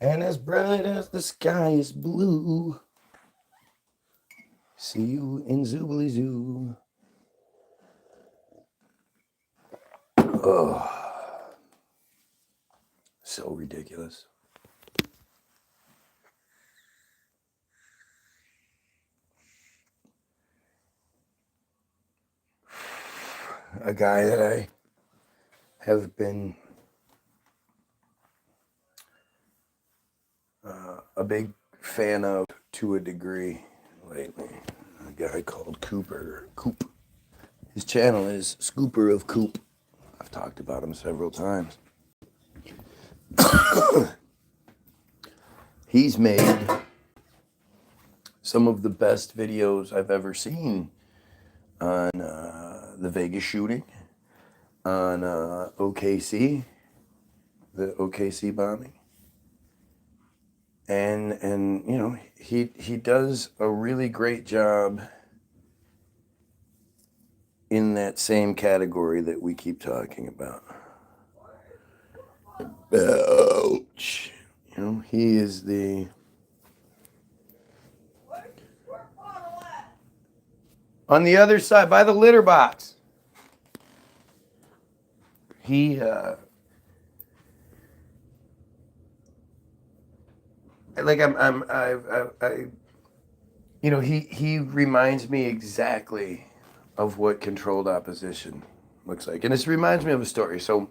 and as bright as the sky is blue. See you in Zoobly Zoo. Oh, so ridiculous. A guy that I have been a big fan of to a degree lately. A guy called Coop. His channel is Scooper of Coop. I've talked about him several times. He's made some of the best videos I've ever seen on the Vegas shooting, on OKC, the OKC bombing. And you know, he does a really great job in that same category that we keep talking about. Ouch. You know, he is the on the other side by the litter box. He like I you know, he reminds me exactly of what controlled opposition looks like. And this reminds me of a story. So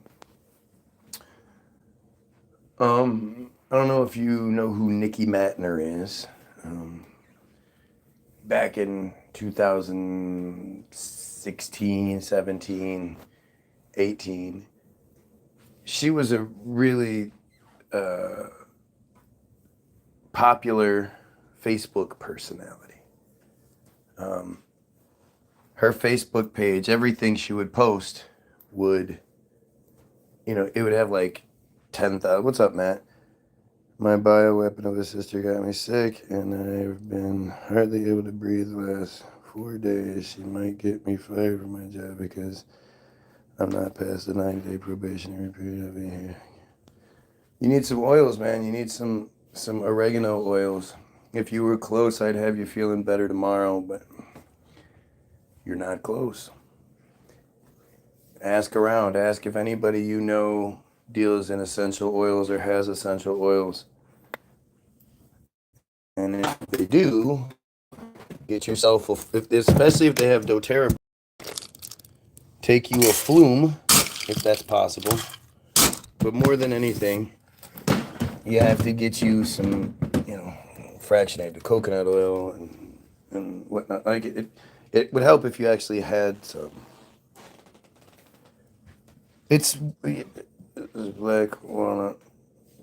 I don't know if you know who Nikki Matner is. Back in 2016, 17, 18, she was a really popular Facebook personality. Her Facebook page, everything she would post would, you know, it would have like 10,000. What's up, Matt? My bioweapon of a sister got me sick, and I've been hardly able to breathe the last 4 days. She might get me fired from my job because I'm not past the 90-day probationary period of being here. You need some oils, man. You need some oregano oils. If you were close, I'd have you feeling better tomorrow, but you're not close. Ask around. Ask if anybody you know deals in essential oils or has essential oils. And if they do, get yourself, especially if they have doTERRA, take you a flume, if that's possible. But more than anything, you have to get you some, you know, fractionated coconut oil and whatnot. Like it would help if you actually had some. It's black walnut,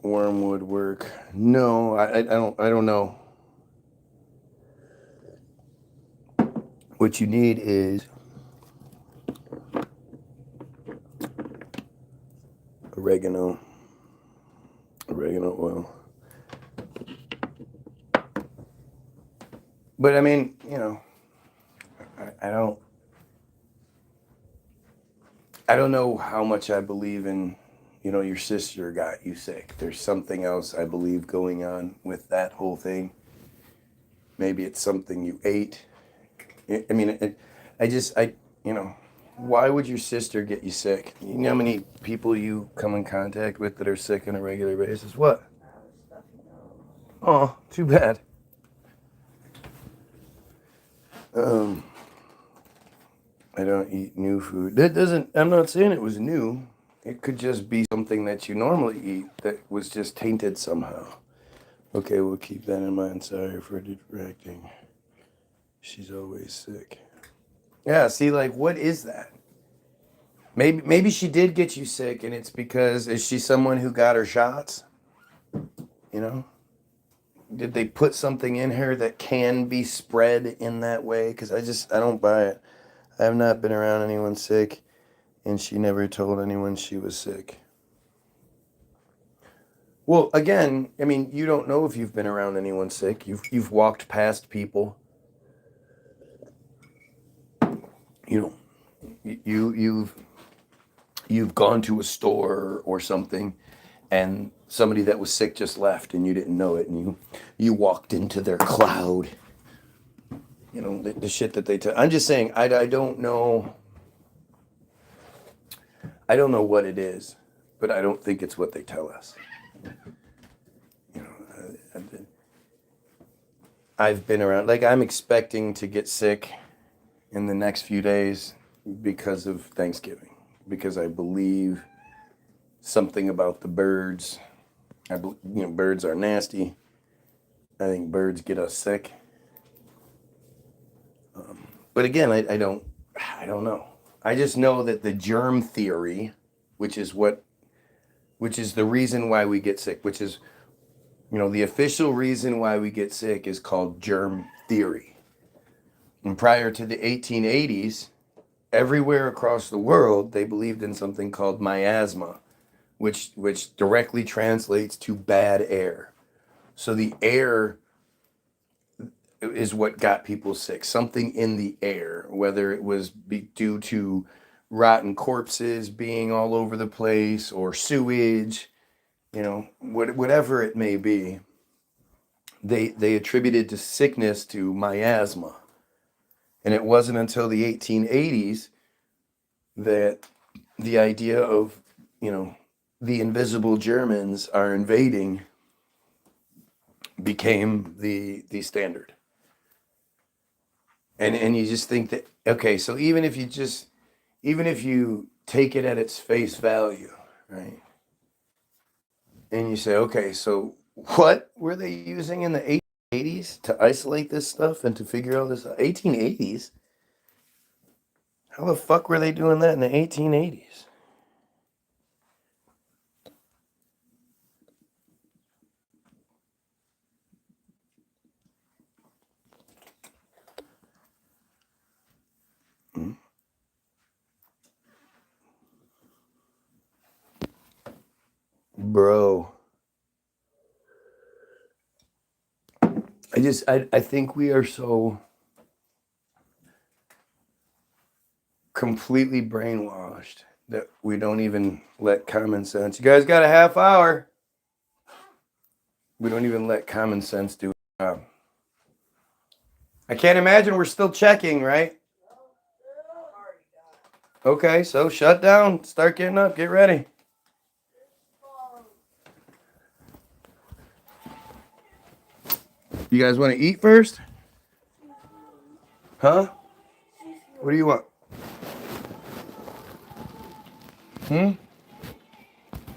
wormwood work. No, I don't know. What you need is oregano oil. But I mean, you know, I don't know how much I believe in, you know, your sister got you sick. There's something else I believe going on with that whole thing. Maybe it's something you ate. I mean, you know, why would your sister get you sick? You know how many people you come in contact with that are sick on a regular basis? What? Oh, too bad. I don't eat new food. I'm not saying it was new. It could just be something that you normally eat that was just tainted somehow. Okay, we'll keep that in mind. Sorry for distracting. She's always sick. Yeah, see, like, what is that? Maybe she did get you sick, and it's because, is she someone who got her shots? You know? Did they put something in her that can be spread in that way? Because I don't buy it. I have not been around anyone sick, and she never told anyone she was sick. Well, again, I mean, you don't know if you've been around anyone sick. You've walked past people. You know, you've gone to a store or something, and somebody that was sick just left and you didn't know it, and you walked into their cloud. You know, the shit that they tell. I'm just saying, I don't know. I don't know what it is, but I don't think it's what they tell us. You know, I've been around, like, I'm expecting to get sick in the next few days because of Thanksgiving, because I believe something about the birds. Birds are nasty. I think birds get us sick. But again, I don't know. I just know that the germ theory, which is the reason why we get sick, which is, the official reason why we get sick is called germ theory. And prior to the 1880s, everywhere across the world, they believed in something called miasma, which directly translates to bad air. So the air is what got people sick. Something in the air, whether it was due to rotten corpses being all over the place or sewage, whatever it may be, they attributed to sickness to miasma. And it wasn't until the 1880s that the idea of, the invisible Germans are invading became the standard. And you just think that, okay, so even if you take it at its face value, right? And you say, okay, so what were they using in the 1880s to isolate this stuff and to figure out this? 1880s? How the fuck were they doing that in the 1880s? Bro. I think we are so completely brainwashed that we don't even let common sense. You guys got a half hour. We don't even let common sense do its job. I can't imagine we're still checking, right? Okay, so shut down. Start getting up. Get ready. You guys want to eat first? Huh? What do you want?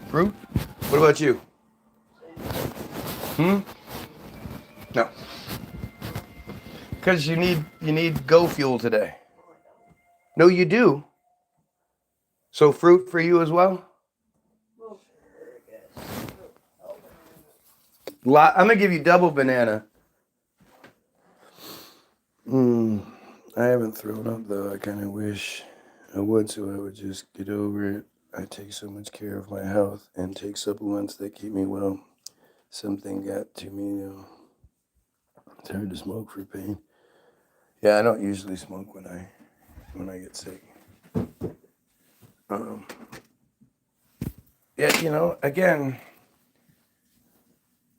Fruit? What about you? No. Because you need go fuel today. No, you do. So fruit for you as well? I'm going to give you double banana. I haven't thrown up, though. I kind of wish I would, so I would just get over it. I take so much care of my health and take supplements that keep me well. Something got to me, It's hard to smoke for pain. Yeah, I don't usually smoke when I get sick. Yeah, again,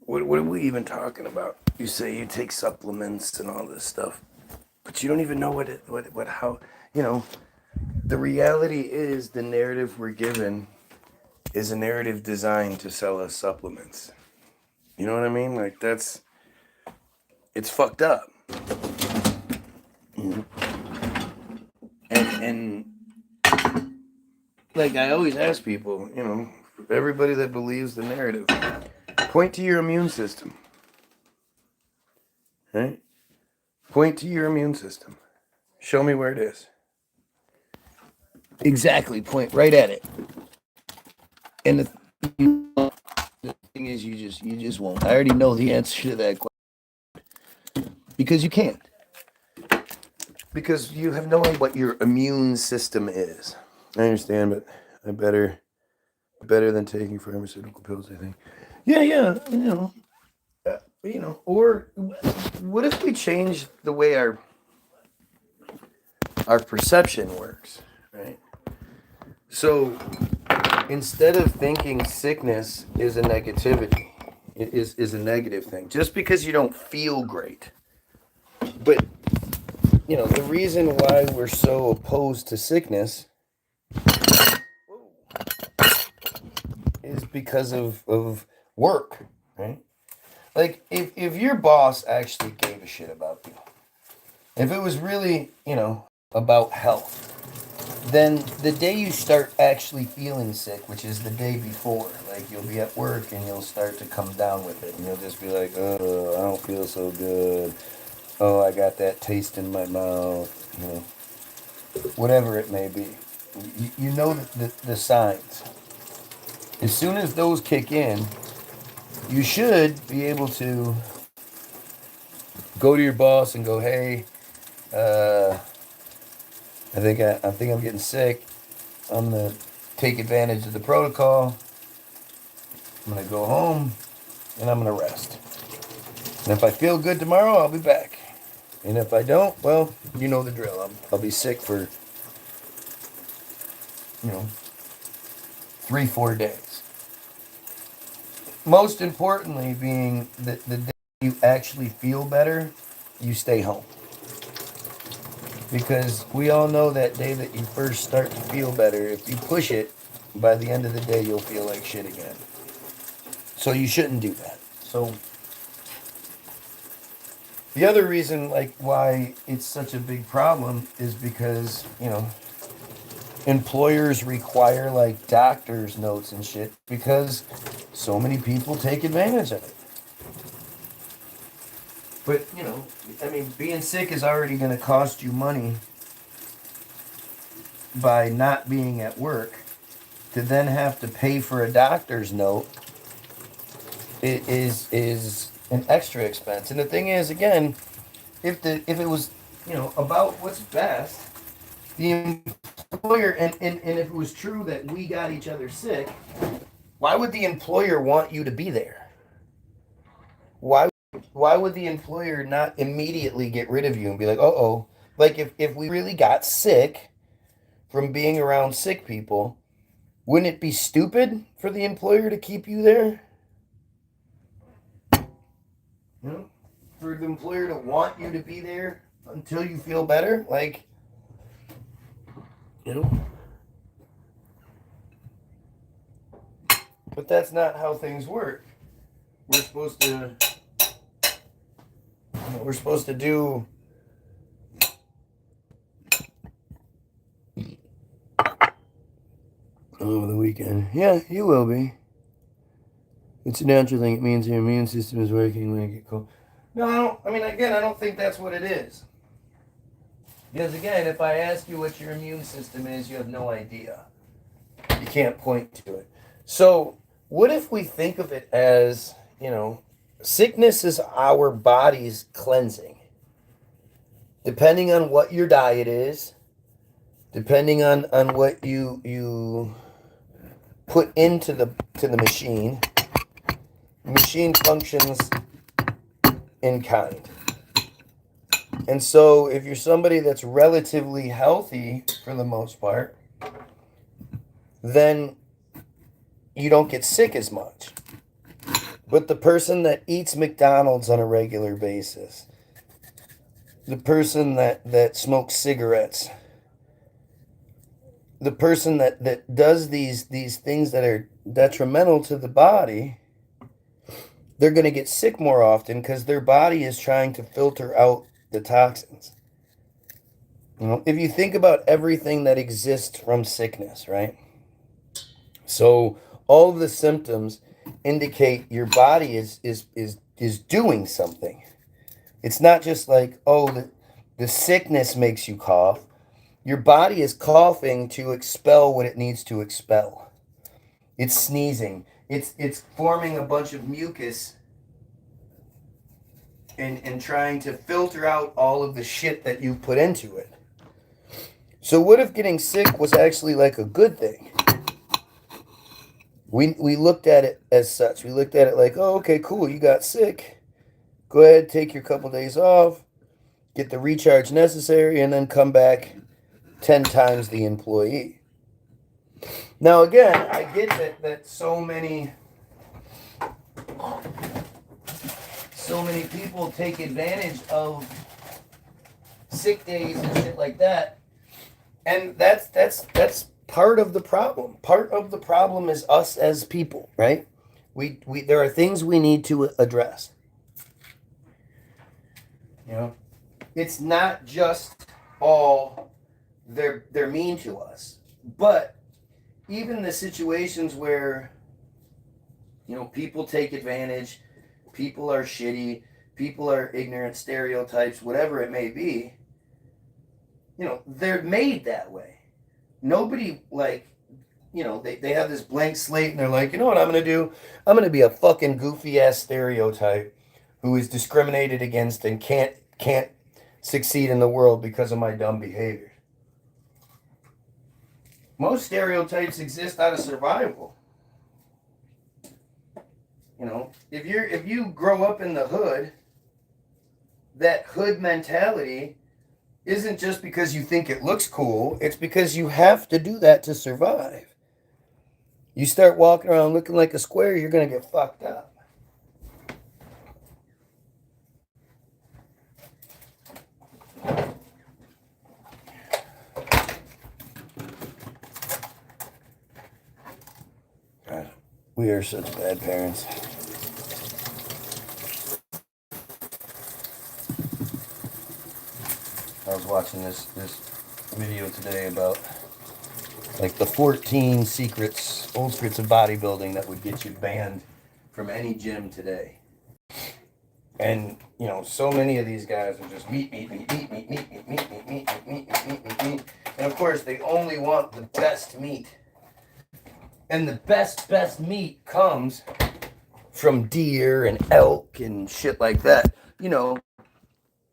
what are we even talking about? You say you take supplements and all this stuff, but you don't even know how, the reality is the narrative we're given is a narrative designed to sell us supplements. You know what I mean? Like, it's fucked up. And like I always ask people, everybody that believes the narrative, point to your immune system. Right? Point to your immune system. Show me where it is. Exactly, point right at it. And the thing is, you just won't. I already know the answer to that question. Because you can't. Because you have no idea what your immune system is. I understand, but I better than taking pharmaceutical pills, I think. Yeah, or what if we change the way our perception works, right? So instead of thinking sickness is a negativity, is a negative thing, just because you don't feel great. But, the reason why we're so opposed to sickness is because of work, right? Like, if your boss actually gave a shit about you, if it was really, about health, then the day you start actually feeling sick, which is the day before, like you'll be at work and you'll start to come down with it. And you'll just be like, oh, I don't feel so good. Oh, I got that taste in my mouth, whatever it may be. You know the signs. As soon as those kick in, you should be able to go to your boss and go, hey, I think I'm getting sick. I'm gonna take advantage of the protocol. I'm gonna go home and I'm gonna rest. And if I feel good tomorrow, I'll be back. And if I don't, well, you know the drill. I'll be sick for 3-4 days. Most importantly, being that the day you actually feel better, you stay home. Because we all know that day that you first start to feel better, if you push it, by the end of the day, you'll feel like shit again. So you shouldn't do that. So the other reason, why it's such a big problem is because, employers require, doctor's notes and shit because so many people take advantage of it. But, being sick is already going to cost you money by not being at work. To then have to pay for a doctor's note is an extra expense. And the thing is, again, if it was, about what's best, the employer, and if it was true that we got each other sick, why would the employer want you to be there? Why would the employer not immediately get rid of you and be like, uh-oh, if we really got sick from being around sick people, wouldn't it be stupid for the employer to keep you there? For the employer to want you to be there until you feel better? But that's not how things work. We're supposed to do over the weekend. Yeah, you will be. It's a natural thing. It means your immune system is working when you get cold. No, I don't think that's what it is. Because again, if I ask you what your immune system is, you have no idea. You can't point to it. So, what if we think of it as, sickness is our body's cleansing. Depending on what your diet is, depending on what you put into the machine, the machine functions in kind. And so if you're somebody that's relatively healthy for the most part, then you don't get sick as much. But the person that eats McDonald's on a regular basis, the person that smokes cigarettes, the person that does these things that are detrimental to the body, they're going to get sick more often because their body is trying to filter out the toxins. If you think about everything that exists from sickness, right? So all of the symptoms indicate your body is doing something. It's not just like, oh, the sickness makes you cough. Your body is coughing to expel what it needs to expel. It's sneezing. It's forming a bunch of mucus and trying to filter out all of the shit that you put into it. So what if getting sick was actually like a good thing? We looked at it as such. We looked at it like, oh, okay, cool, you got sick. Go ahead, take your couple days off, get the recharge necessary, and then come back 10 times the employee. Now again, I get that so many people take advantage of sick days and shit like that. And that's part of the problem. Part of the problem is us as people, right? We there are things we need to address. You know, it's not just all they're mean to us, but even the situations where, you know, people take advantage, people are shitty, people are ignorant, stereotypes, whatever it may be, you know, they're made that way. Nobody, like, you know, they have this blank slate and they're like, you know what I'm going to do? I'm going to be a fucking goofy ass stereotype who is discriminated against and can't succeed in the world because of my dumb behavior. Most stereotypes exist out of survival. You know, if you grow up in the hood, that hood mentality isn't just because you think it looks cool, it's because you have to do that to survive. You start walking around looking like a square, you're going to get fucked up. God, we are such bad parents. I was watching this video today about like the 14 secrets, old secrets of bodybuilding that would get you banned from any gym today. And, you know, so many of these guys are just meat. And of course, they only want the best meat. And the best meat comes from deer and elk and shit like that. You know,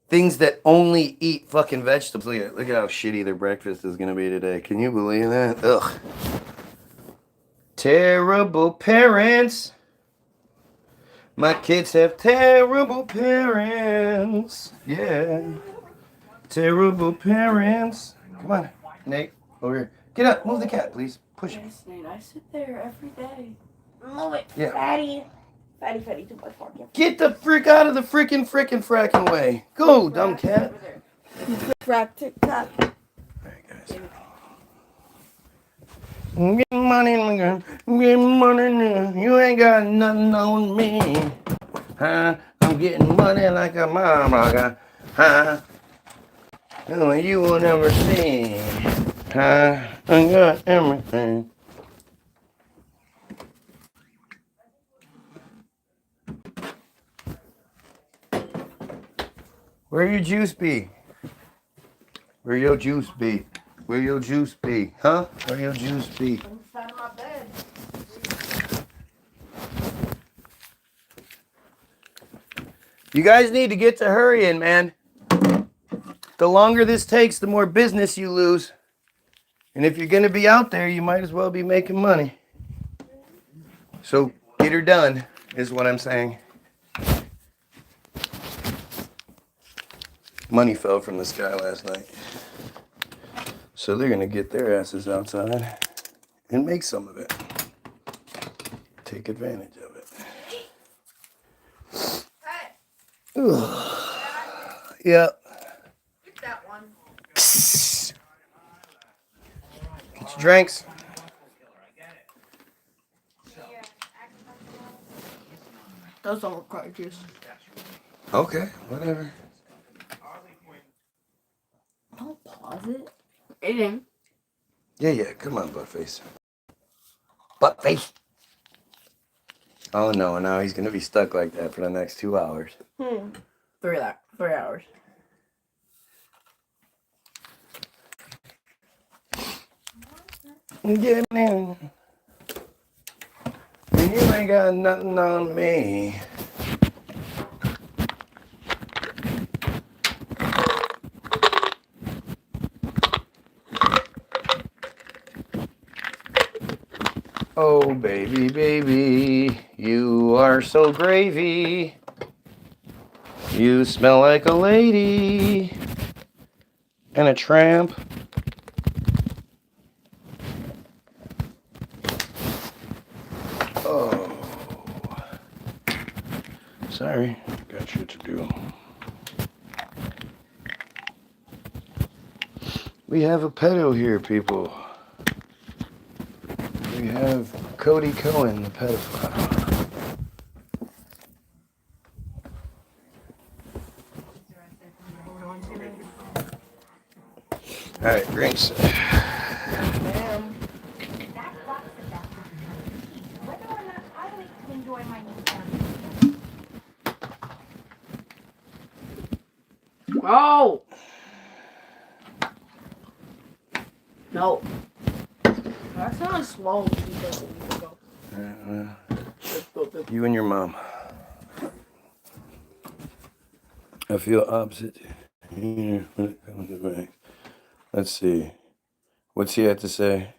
things that only eat fucking vegetables. Look at how shitty their breakfast is going to be today. Can you believe that? Ugh. Terrible parents. My kids have terrible parents. Yeah. Terrible parents. Come on, Nate. Over here. Get up. Move the cat, please. Push it. Yes, Nate. I sit there every day. Move it, yeah. Fatty. Fatty, too much for you. Get the frick out of the fracking way. Go, dumb cat. Frack, tick, tock. Alright, guys. Get money, nigga. Get money, nigga. You ain't got nothing on me. Huh? I'm getting money like a mama. Huh? No, you will never see. Huh? I got everything. Where your juice be? Where your juice be? Where your juice be? Huh? Where your juice be? Inside of my bed. You guys need to get to hurrying, man. The longer this takes, the more business you lose. And if you're going to be out there, you might as well be making money. So get her done, is what I'm saying. Money fell from the sky last night. So they're going to get their asses outside and make some of it. Take advantage of it. Hey. Yeah. Get that one. Get your drinks. Those don't require juice. Okay, whatever. Don't pause it. Eating. Yeah, come on, Buttface. Buttface! Oh no, now he's gonna be stuck like that for the next 2 hours. 3 hours. Get in. And you ain't got nothing on me. Oh, baby, you are so gravy. You smell like a lady and a tramp. Sorry, got shit to do. We have a pedo here, people. We have Cody Cohen, the pedophile. All right, drinks. Oh! No. That's not slow. You and your mom. I feel opposite. Let's see. What's he have to say?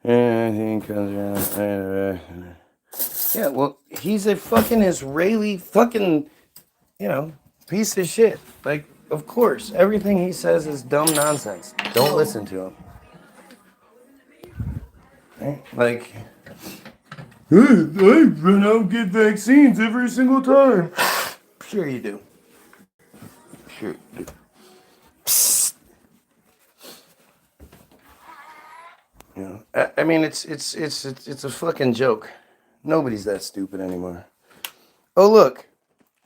Anything comes around. Yeah, well, he's a fucking Israeli fucking, piece of shit. Like, of course, everything he says is dumb nonsense. Don't listen to him. Right? Like, I run out and get vaccines every single time. Sure you do. Sure you do. Psst. I mean, it's a fucking joke. Nobody's that stupid anymore. Oh, look.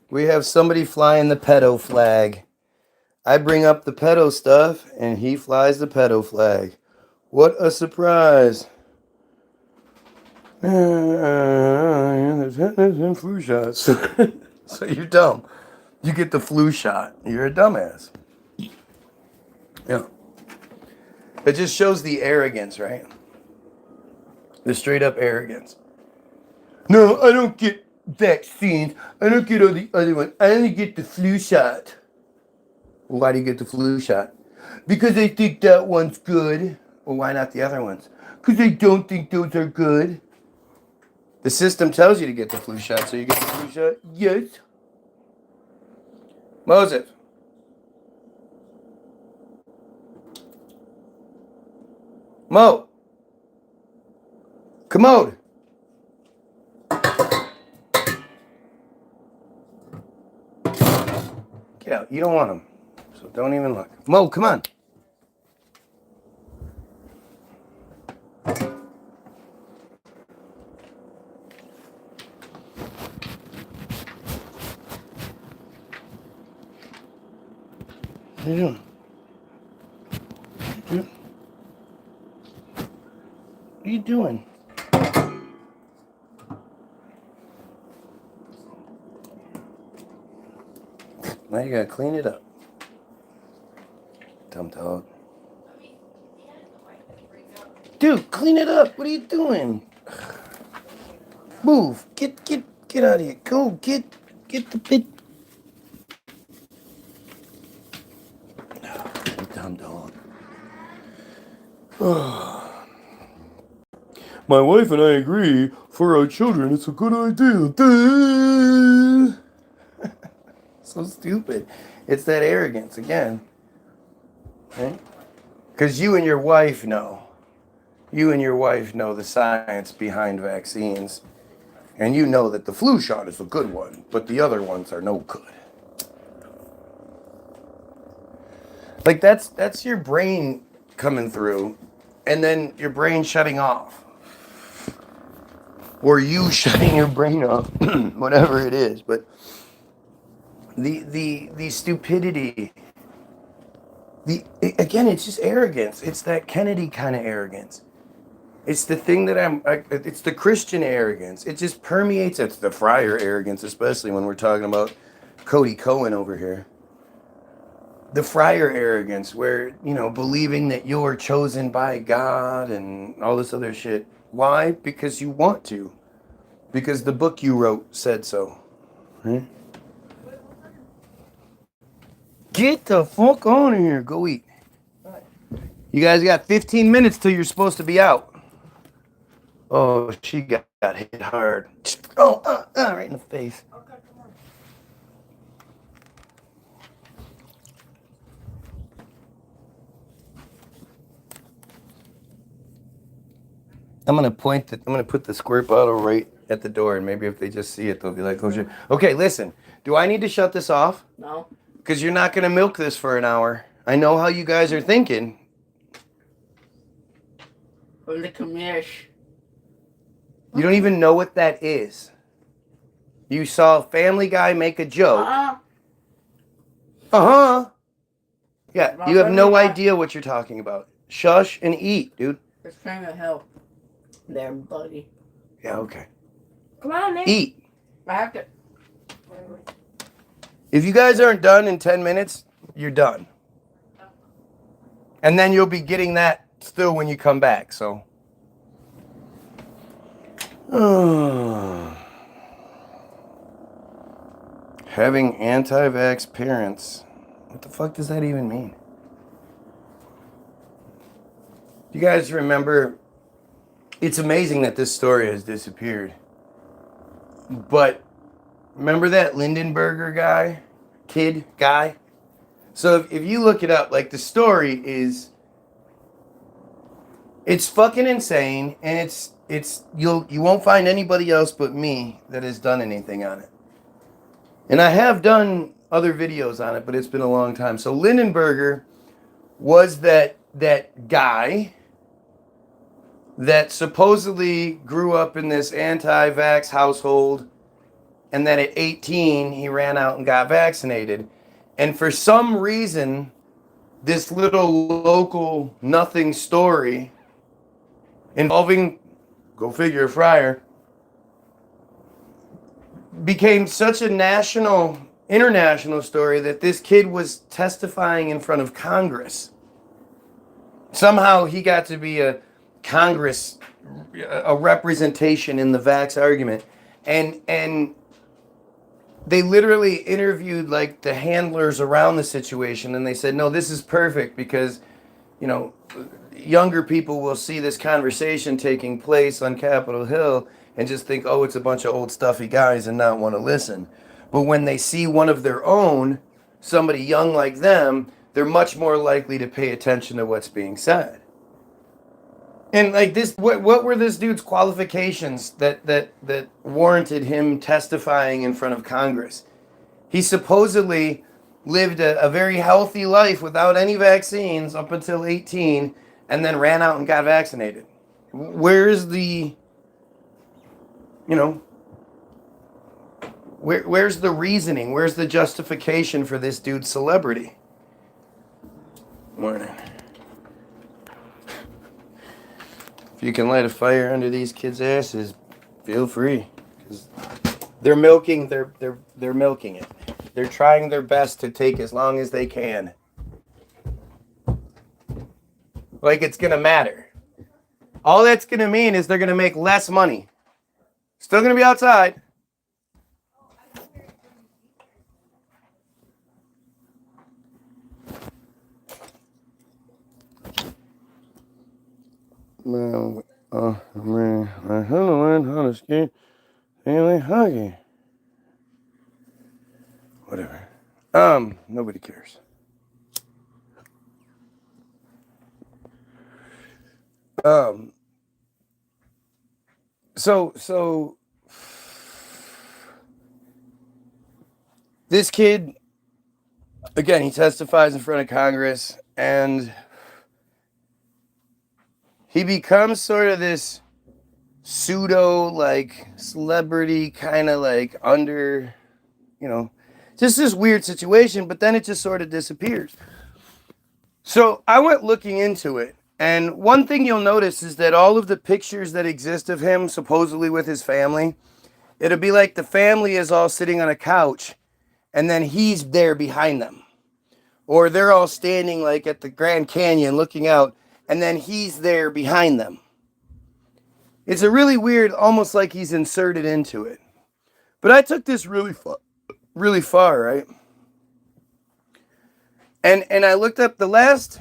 We have somebody flying the pedo flag. I bring up the pedo stuff, and he flies the pedo flag. What a surprise. There's tetanus and flu shots. So you're dumb. You get the flu shot. You're a dumbass. Yeah. It just shows the arrogance, right? The straight up arrogance. No, I don't get vaccines. I don't get all the other ones. I only get the flu shot. Well, why do you get the flu shot? Because I think that one's good. Well, why not the other ones? Because I don't think those are good. The system tells you to get the flu shot, so you get the flu shot? Yes. Moses. Mo. Commode. Get out. You don't want them. So don't even look. Mo, come on. What are you doing? What are you doing? Now you gotta clean it up. Dumb dog. Dude, clean it up. What are you doing? Move. Get out of here. Go get the pit. Dumb dog. My wife and I agree. For our children, it's a good idea. So stupid. It's that arrogance again. Right? Because you and your wife know. You and your wife know the science behind vaccines. And you know that the flu shot is a good one, but the other ones are no good. Like that's your brain coming through, and then your brain shutting off. Or you shutting your brain off, whatever it is. But the stupidity, again, it's just arrogance. It's that Kennedy kind of arrogance. It's the thing that it's the Christian arrogance. It just permeates. It's the friar arrogance, especially when we're talking about Cody Cohen over here. The friar arrogance, where, believing that you're chosen by God and all this other shit. Why? Because you want to. Because the book you wrote said so. Right? Get the fuck on here. Go eat. You guys got 15 minutes till you're supposed to be out. Oh, she got hit hard. Oh, right in the face. I'm gonna put the squirt bottle right at the door, and maybe if they just see it, they'll be like, oh shit. Okay, listen. Do I need to shut this off? No. Because you're not going to milk this for an hour. I know how you guys are thinking. Religophile. You don't even know what that is. You saw Family Guy make a joke. Uh-huh. Yeah, you have no idea what you're talking about. Shush and eat, dude. It's trying to help. There, buddy. Yeah, okay. Come on, Nick. Eat. I have to. If you guys aren't done in 10 minutes, you're done. And then you'll be getting that still when you come back, so. Having anti-vax parents. What the fuck does that even mean? You guys remember, it's amazing that this story has disappeared. But remember that Lindenberger guy? So if you look it up, like the story is, it's fucking insane, and you won't find anybody else but me that has done anything on it. And I have done other videos on it, but it's been a long time. So Lindenberger was that guy that supposedly grew up in this anti-vax household, and then at 18 he ran out and got vaccinated. And for some reason, this little local nothing story involving, go figure, Fryer, became such a international story that this kid was testifying in front of Congress. Somehow he got to be a representation in the vax argument. And they literally interviewed like the handlers around the situation, and they said, no, this is perfect because, you know, younger people will see this conversation taking place on Capitol Hill and just think, oh, it's a bunch of old stuffy guys, and not want to listen. But when they see one of their own, somebody young like them, they're much more likely to pay attention to what's being said. And like this, what were this dude's qualifications that warranted him testifying in front of Congress? He supposedly lived a very healthy life without any vaccines up until 18, and then ran out and got vaccinated. Where's the, you know, where's the reasoning? Where's the justification for this dude's celebrity? Morning. If you can light a fire under these kids' asses, feel free, because they're milking it. They're trying their best to take as long as they can. Like it's gonna matter. All that's gonna mean is they're gonna make less money. Still gonna be outside. Man, I had to learn how to skate daily hockey. Whatever. Nobody cares. So this kid, again, he testifies in front of Congress, and he becomes sort of this pseudo like celebrity, kind of like under, you know, just this weird situation, but then it just sort of disappears. So I went looking into it, and one thing you'll notice is that all of the pictures that exist of him supposedly with his family, it'll be like the family is all sitting on a couch and then he's there behind them, or they're all standing like at the Grand Canyon looking out, and then he's there behind them. It's a really weird, almost like he's inserted into it. But I took this really far, right? And I looked up the last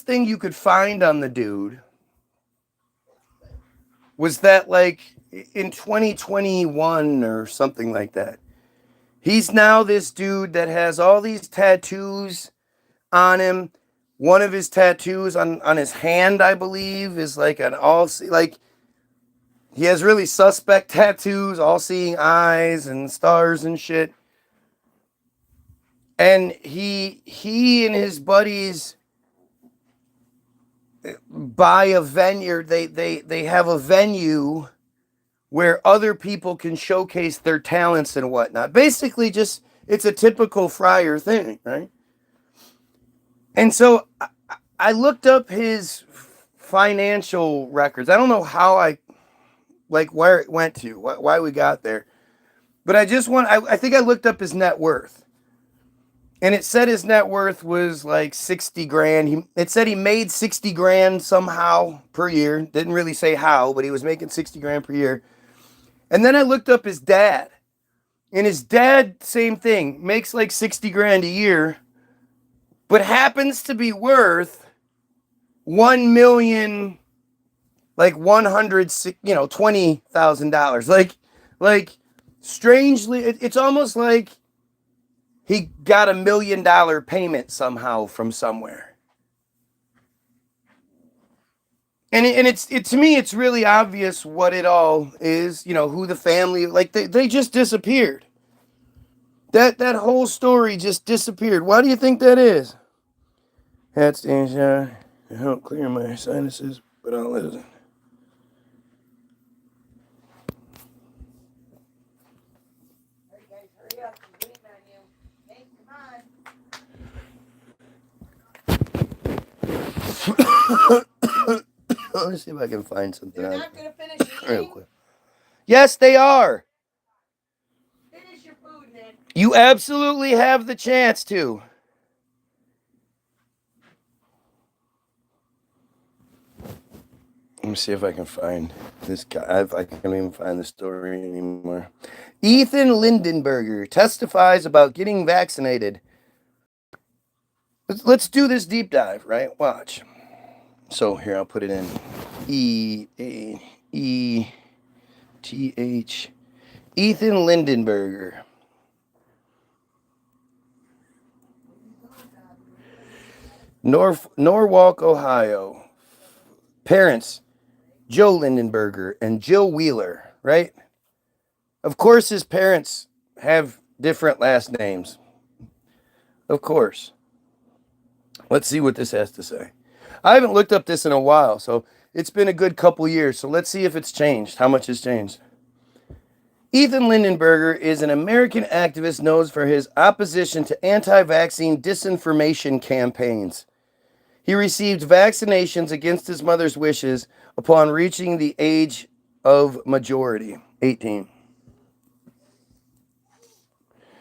thing you could find on the dude was that, like, in 2021 or something like that, he's now this dude that has all these tattoos on him. One of his tattoos on his hand, I believe, is like an all, like, He has really suspect tattoos, all-seeing eyes and stars and shit. And he and his buddies buy a venue. They have a venue where other people can showcase their talents and whatnot. Basically, just it's a typical friar thing, right? And so I looked up his financial records. I don't know how where it went to, why we got there. But I think I looked up his net worth. And it said his net worth was like 60 grand. It said he made 60 grand somehow per year. Didn't really say how, but he was making 60 grand per year. And then I looked up his dad. And his dad, same thing, makes like 60 grand a year, but happens to be worth 1 million, like $120,000. Like strangely, it's almost like he got $1 million payment somehow from somewhere. And it's to me, it's really obvious what it all is, who the family, like they just disappeared. That whole story just disappeared. Why do you think that is? Hat stand shine to help clear my sinuses, but I'll listen. Hurry up, I'm waiting on you. Hey, come on. Let's see if I can find something You're out not gonna finish real eating? quick. Yes, they are. Finish your food, Nick. You absolutely have the chance to. Let me see if I can find this guy. I can't even find the story anymore. Ethan Lindenberger testifies about getting vaccinated. Let's do this deep dive, right? Watch. So here, I'll put it in EAETH. Ethan Lindenberger. Norwalk, Ohio. Parents, Joe Lindenberger and Jill Wheeler, right? Of course, his parents have different last names. Of course. Let's see what this has to say. I haven't looked up this in a while, so it's been a good couple years. So let's see if it's changed. How much has changed? Ethan Lindenberger is an American activist known for his opposition to anti-vaccine disinformation campaigns. He received vaccinations against his mother's wishes upon reaching the age of majority, 18.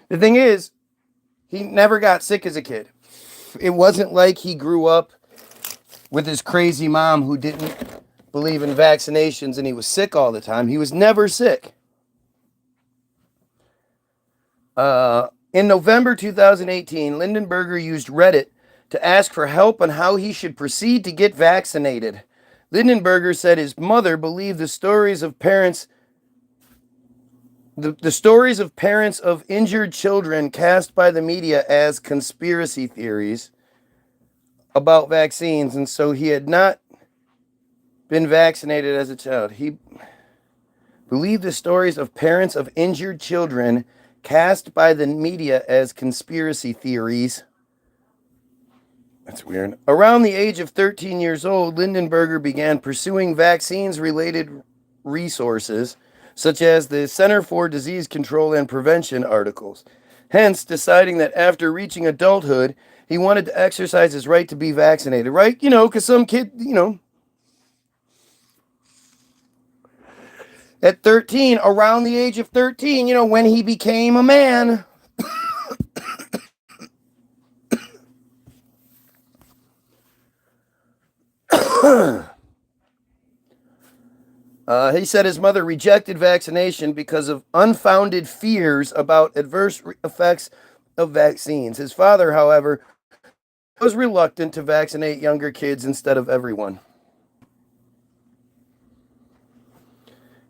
The thing is, he never got sick as a kid. It wasn't like he grew up with his crazy mom who didn't believe in vaccinations and he was sick all the time. He was never sick. In November 2018, Lindenberger used Reddit to ask for help on how he should proceed to get vaccinated. Lindenberger said his mother believed the stories of parents of injured children cast by the media as conspiracy theories about vaccines, and so he had not been vaccinated as a child. He believed the stories of parents of injured children cast by the media as conspiracy theories. That's weird. Around the age of 13 years old, Lindenberger began pursuing vaccines-related resources, such as the Center for Disease Control and Prevention articles. Hence, deciding that after reaching adulthood, he wanted to exercise his right to be vaccinated, right? Because some kid, at 13, around the age of 13, when he became a man. He said his mother rejected vaccination because of unfounded fears about adverse effects of vaccines. His father, however, was reluctant to vaccinate younger kids instead of everyone.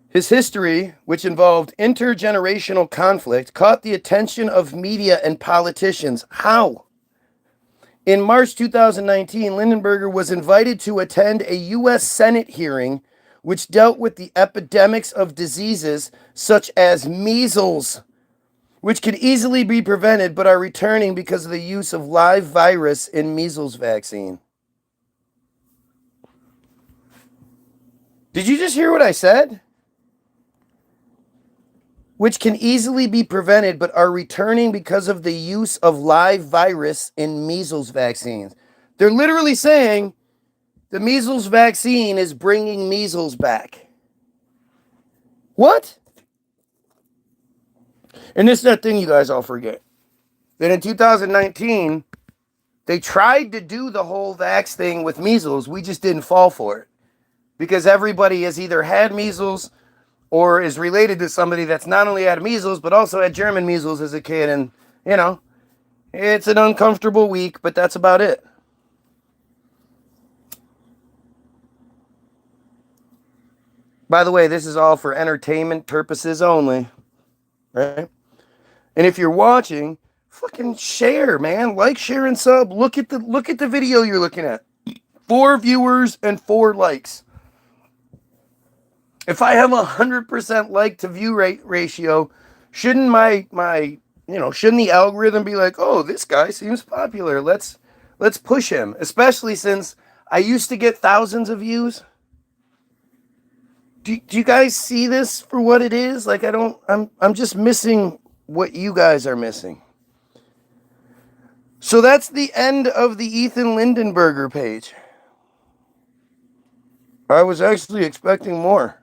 His history, which involved intergenerational conflict, caught the attention of media and politicians. How? In March 2019, Lindenberger was invited to attend a U.S. Senate hearing which dealt with the epidemics of diseases such as measles, which could easily be prevented but are returning because of the use of live virus in measles vaccine. Did you just hear what I said? Which can easily be prevented but are returning because of the use of live virus in measles vaccines. They're literally saying the measles vaccine is bringing measles back. What? And this is that thing you guys all forget. That in 2019, they tried to do the whole vax thing with measles. We just didn't fall for it. Because everybody has either had measles or is related to somebody that's not only had measles, but also had German measles as a kid. And, you know, it's an uncomfortable week, but that's about it. By the way, this is all for entertainment purposes only, right? And if you're watching, fucking share, man. Like, share, and sub. Look at the video you're looking at. 4 viewers and 4 likes. If I have 100% like to view rate ratio, shouldn't shouldn't the algorithm be like, oh, this guy seems popular. Let's push him. Especially since I used to get thousands of views. Do you guys see this for what it is? Like, I'm just missing what you guys are missing. So that's the end of the Ethan Lindenberger page. I was actually expecting more.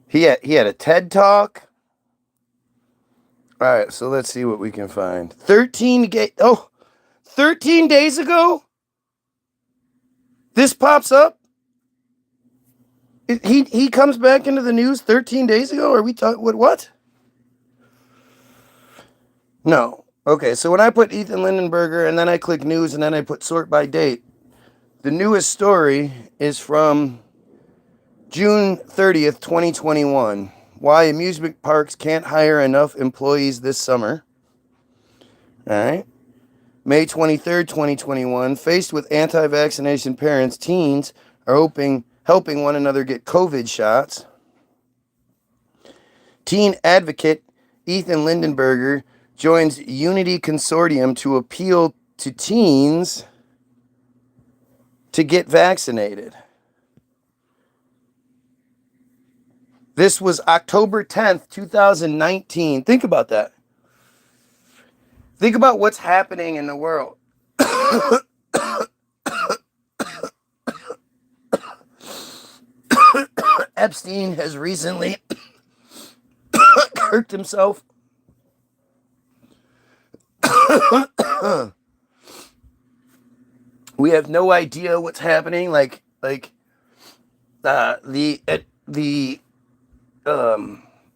He had a TED Talk. All right, so let's see what we can find. 13 days ago? This pops up? He comes back into the news 13 days ago? Are we talking, what? No. Okay, so when I put Ethan Lindenberger and then I click news and then I put sort by date, the newest story is from June 30th, 2021. Why amusement parks can't hire enough employees this summer. All right. May 23rd, 2021. Faced with anti-vaccination parents, teens are helping one another get COVID shots. Teen advocate Ethan Lindenberger joins Unity Consortium to appeal to teens to get vaccinated. This was October 10th, 2019. Think about that. Think about what's happening in the world. Epstein has recently hurt himself. We have no idea what's happening. The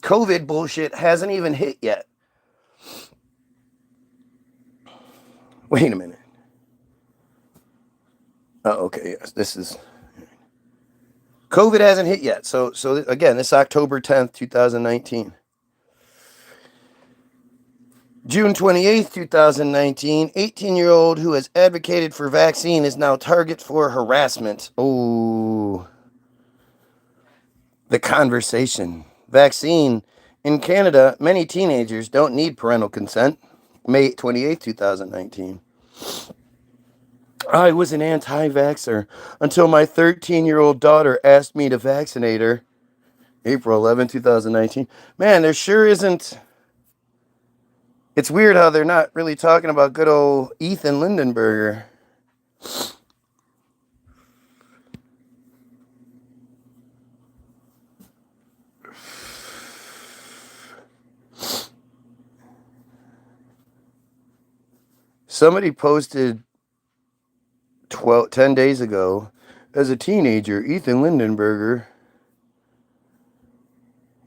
COVID bullshit hasn't even hit yet. Wait a minute. Oh, okay. Yes, this is COVID hasn't hit yet. So again, this October 10th, 2019. June 28th, 2019, 18-year-old who has advocated for vaccine is now target for harassment. Oh. The conversation. Vaccine. In Canada, many teenagers don't need parental consent. May 28th, 2019. I was an anti-vaxxer until my 13-year-old daughter asked me to vaccinate her. April 11th, 2019. Man, there sure isn't... It's weird how they're not really talking about good old Ethan Lindenberger. Somebody posted 10 days ago, as a teenager, Ethan Lindenberger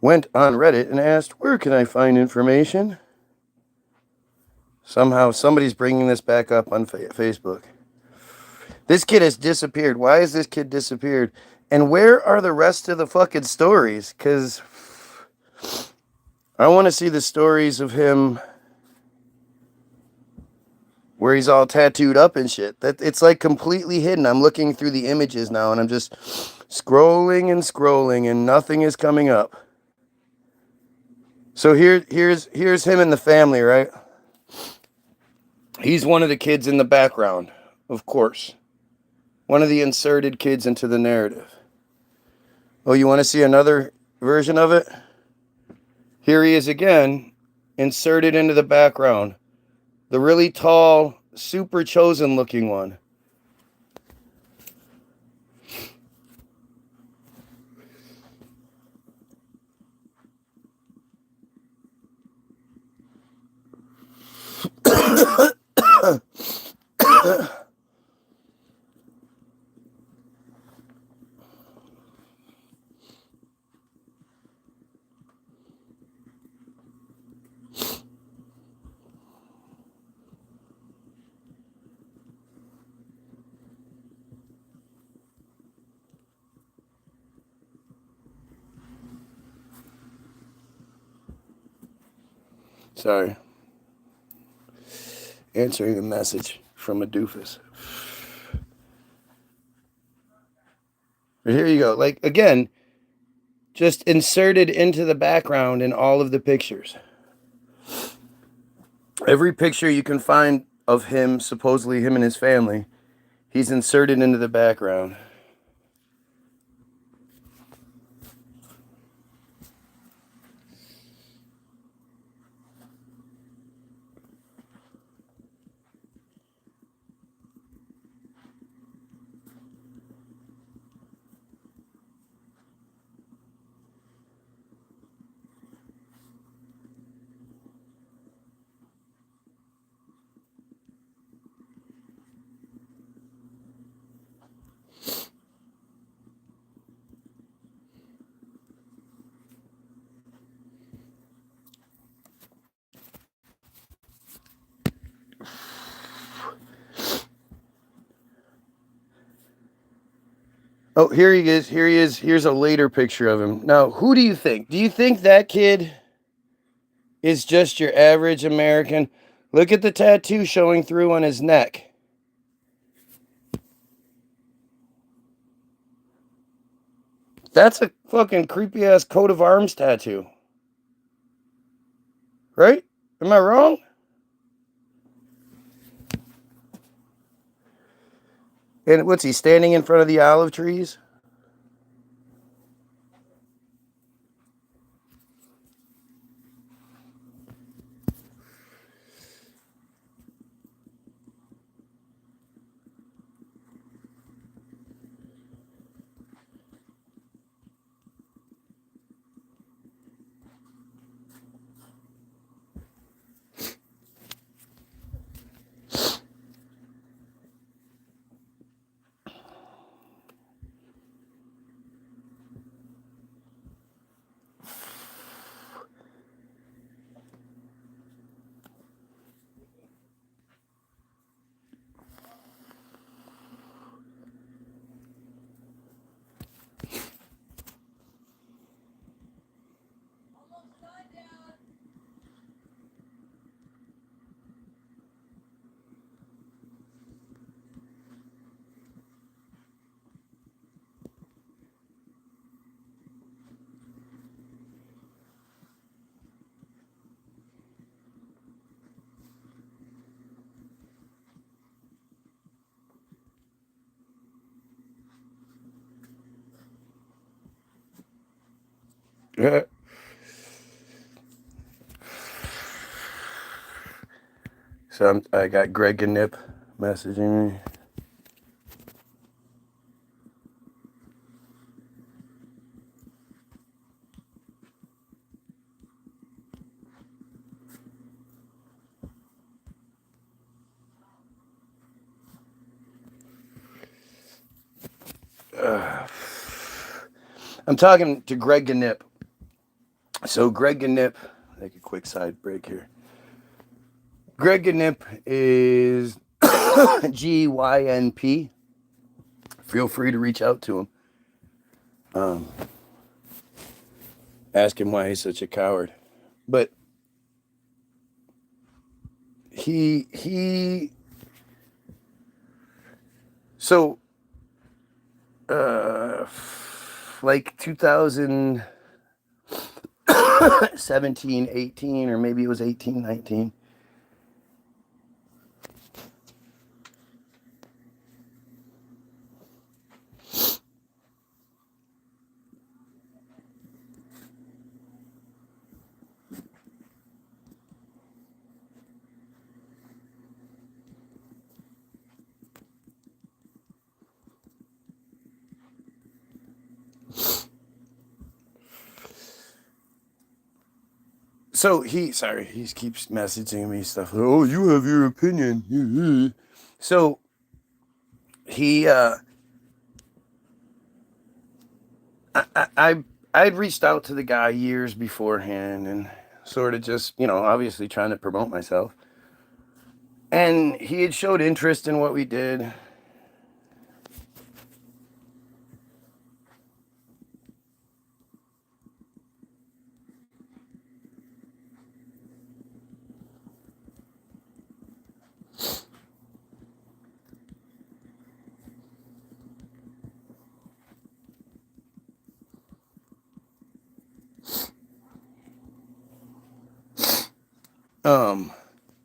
went on Reddit and asked, where can I find information? Somehow somebody's bringing this back up on Facebook. This kid has disappeared. Why has this kid disappeared? And where are the rest of the fucking stories? Because I want to see the stories of him where he's all tattooed up and shit. That it's like completely hidden. I'm looking through the images now and I'm just scrolling and nothing is coming up. So here's him and the family, right? He's one of the kids in the background, of course. One of the inserted kids into the narrative. Oh, you want to see another version of it? Here he is again, inserted into the background. The really tall, super chosen looking one. Sorry. Answering a message from a doofus. But here you go. Like, again, just inserted into the background in all of the pictures. Every picture you can find of him, supposedly him and his family, he's inserted into the background. Oh, here he is. Here he is. Here's a later picture of him. Now, who do you think? Do you think that kid is just your average American? Look at the tattoo showing through on his neck. That's a fucking creepy ass coat of arms tattoo. Right? Am I wrong? And what's he standing in front of the olive trees? Yeah. So I got Greg and Nip messaging me. I'm talking to Greg and Nip. So Greg and Nip, take a quick side break here. Greg and Nip is GYNP. Feel free to reach out to him. Ask him why he's such a coward. But he so like 2017, 18, or maybe it was 18, 19. So he keeps messaging me stuff. Oh, you have your opinion. So he I'd reached out to the guy years beforehand and sort of just, obviously trying to promote myself. And he had showed interest in what we did.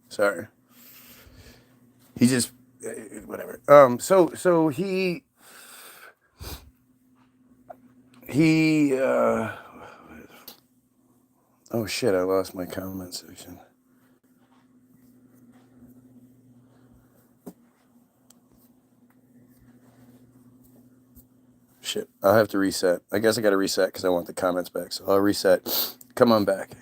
Sorry. He just whatever. So he oh shit, I lost my comment section. Shit, I'll have to reset. I guess I got to reset because I want the comments back. So I'll reset. Come on back.